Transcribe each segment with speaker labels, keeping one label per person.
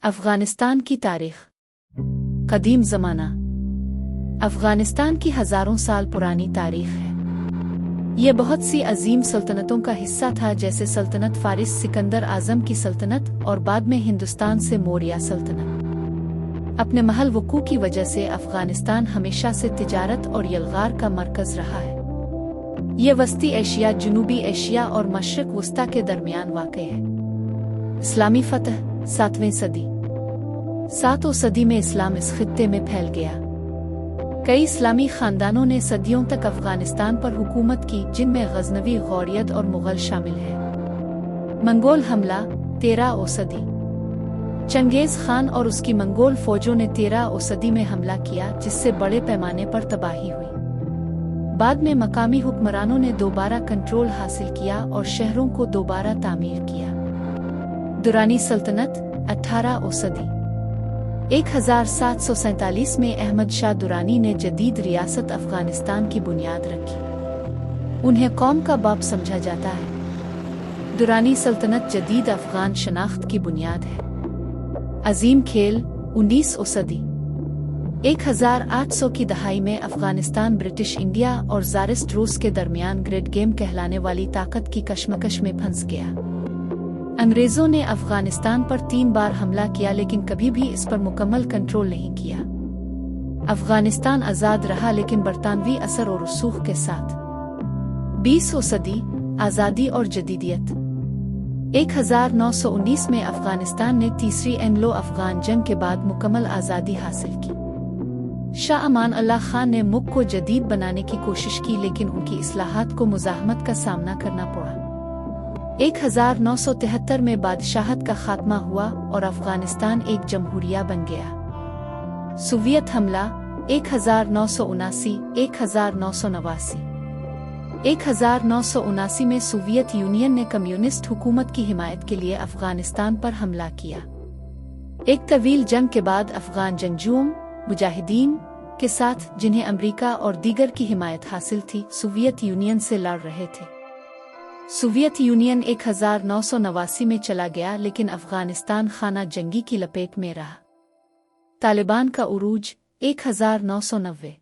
Speaker 1: अफ़ग़ानिस्तान की तारीख़। क़दीम ज़माना। अफ़ग़ानिस्तान की हज़ारों साल पुरानी तारीख़ है। ये बहुत सी अजीम सल्तनतों का हिस्सा था, जैसे सल्तनत फ़ारिस सिकंदर आज़म की सल्तनत और बाद में हिंदुस्तान से मौर्य सल्तनत। अपने महल वक़ू की वजह से अफ़ग़ानिस्तान हमेशा से तिजारत और यलगार का मरकज़ रहा है। ये वस्ती एशिया, जनूबी एशिया और मशरिक़ वस्ता के दरमियान वाक़ई है। इस्लामी फ़तह 7वीं सदी। 7वीं सदी में इस्लाम इस खित्ते में फैल गया। कई इस्लामी ख़ानदानों ने सदियों तक अफ़ग़ानिस्तान पर हुकूमत की, जिनमें गज़नवी, गौरियत और मुग़ल शामिल हैं। मंगोल हमला 13वीं सदी। चंगेज़ खान और उसकी मंगोल फ़ौजों ने 13वीं सदी में हमला किया, जिससे बड़े पैमाने पर तबाही हुई। बाद में मकामी हुक्मरानों ने दोबारा कंट्रोल हासिल किया और शहरों को दोबारा तामीर किया। दुरानी सल्तनत 18वीं सदी। 1747 में अहमद शाह दुरानी ने जदीद रियासत अफ़ग़ानिस्तान की बुनियाद रखी। उन्हें कौम का बाप समझा जाता है। दुरानी सल्तनत जदीद अफ़ग़ान शनाख्त की बुनियाद है। अजीम खेल 19वीं सदी। 1800 की दहाई में अफ़ग़ानिस्तान ब्रिटिश इंडिया और ज़ारिस्ट रूस के दरमियान ग्रेट गेम कहलाने वाली ताकत की कशमकश में फंस गया। अंग्रेज़ों ने अफ़ग़ानिस्तान पर 3 बार हमला किया, लेकिन कभी भी इस पर मुकम्मल कंट्रोल नहीं किया। अफ़ग़ानिस्तान आज़ाद रहा, लेकिन बरतानवी असर और रसूख के साथ। 20वीं सदी। आज़ादी और जदीदियत। 1919 में अफ़ग़ानिस्तान ने तीसरी एंग्लो अफ़ग़ान जंग के बाद मुकम्मल आज़ादी हासिल की। शाह अमान अल्लाह खान ने मुल्क को जदीद बनाने की कोशिश की, लेकिन उनकी इस्लाहात को मुज़ाहमत का सामना करना पड़ा। 1973 में बादशाहत का खात्मा हुआ और अफ़ग़ानिस्तान एक जमहूरिया बन गया। सोवियत हमला 1979। 1989। 1979 में सोवियत यूनियन ने कम्युनिस्ट हुकूमत की हिमायत के लिए अफ़ग़ानिस्तान पर हमला किया। एक तवील जंग के बाद अफ़ग़ान जंगजुओं, मुजाहिदीन के साथ, जिन्हें अमेरिका और दीगर की हिमायत हासिल थी, सोवियत यूनियन से लड़ रहे थे। सोवियत यूनियन 1989 में चला गया, लेकिन अफ़ग़ानिस्तान खाना जंगी की लपेट में रहा। तालिबान का उरूज 1990।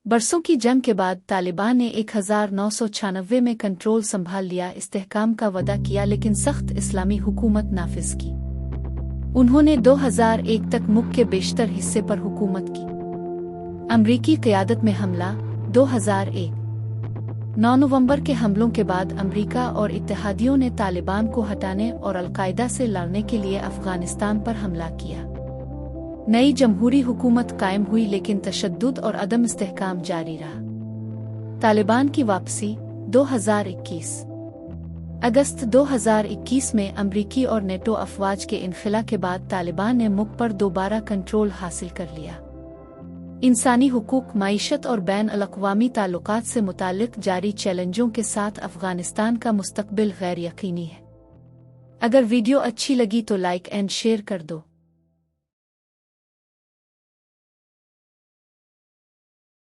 Speaker 1: बरसों की जंग के बाद तालिबान ने 1996 में कंट्रोल संभाल लिया, इस्तेहकाम का वादा किया, लेकिन सख्त इस्लामी हुकूमत नाफिज की। उन्होंने 2001 तक मुल्क के बेशतर हिस्से पर हुकूमत की। अमरीकी क़यादत में हमला 2001। 9 नवंबर के हमलों के बाद अमेरिका और इत्तेहादियों ने तालिबान को हटाने और अल-कायदा से लड़ने के लिए अफ़ग़ानिस्तान पर हमला किया। नई जमहूरी हुकूमत कायम हुई, लेकिन तशद्दुद और अदम इस्तेहकाम जारी रहा। तालिबान की वापसी 2021। अगस्त 2021 में अमरीकी और नेटो अफवाज के इनखिला के बाद तालिबान ने मुल्क पर दोबारा कंट्रोल हासिल कर लिया। इंसानी हुकूक, मईशत और बैन अल-अक़वामी ताल्लुकात से मुताल्लिक़ जारी चैलेंजों के साथ अफ़ग़ानिस्तान का मुस्तक़बिल गैर यकीनी है। अगर वीडियो अच्छी लगी तो लाइक एंड शेयर कर दो।